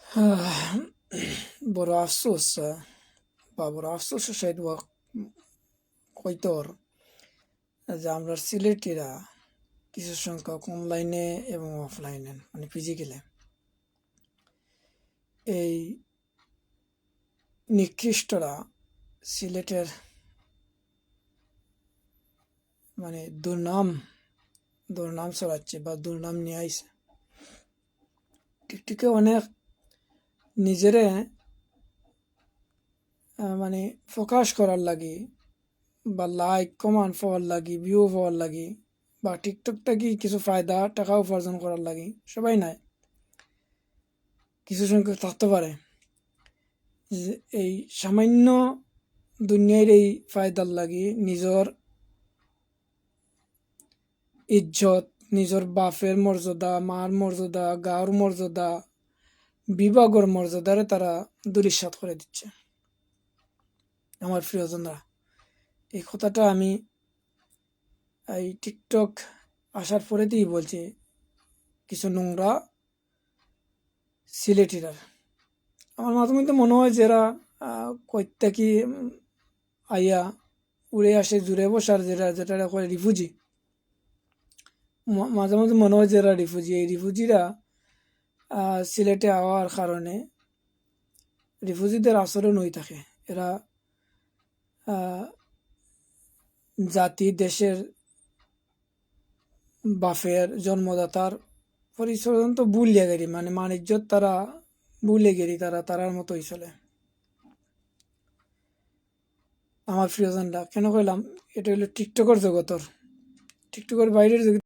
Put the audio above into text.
আহ, বড় আফসোস বা বড় আফসোস সাইড কইতর যে আমরা সিলেটিরা কিছু সংখ্যক অনলাইনে এবং অফলাইনে মানে ফিজিক্যালে এই নিকৃষ্টরা সিলেটের মানে দুর্নাম ছড়াচ্ছে বা দুর্নাম নিয়ে আইছে। টিকটিকে অনেক নিজেরে মানে প্রকাশ করার লাগি বা লাইক কমান্ড পাওয়ার লাগি ভিউ পাওয়ার লাগি বা টিকটকটা কি কিছু ফায়দা টাকা উপার্জন করার লাগি সবাই নাই, কিছু সংখ্যক থাকতে পারে যে এই সামান্য দুনিয়ার এই ফায়দার লাগি নিজের ইজ্জত, নিজের বাপের মর্যাদা, মার মর্যাদা, গাঁর মর্যাদা, বিভাগের মর্যাদারে তারা দুলিশাত করে দিচ্ছে। আমার প্রিয়জনরা, এই কথাটা আমি এই টিকটক আসার পরেতেই বলছি কিছু নোংরা সিলেটিরা। আমার মাঝে মধ্যে মনে হয় যারা কইতে কি আইয়া উড়ে আসে জুড়ে বসার যেটা কয় রিফুজি, মাঝে মাঝে মনে হয় যারা রিফুজি, এই রিফুজিরা সিলেটে আওয়ার কারণে রিফুজিদের আচরণ হয়ে থাকে। এরা জাতি দেশের বাফের জন্মদাতার পরিচয় তো ভুলিয়া গেরি, মানে মানিজ্যত তারা ভুলে গেরি, তারার মতোই চলে। আমার প্রিয়জনরা, কেন কইলাম এটা হলো টিকটকের জগতর, টিকটকের বাইরের জগৎ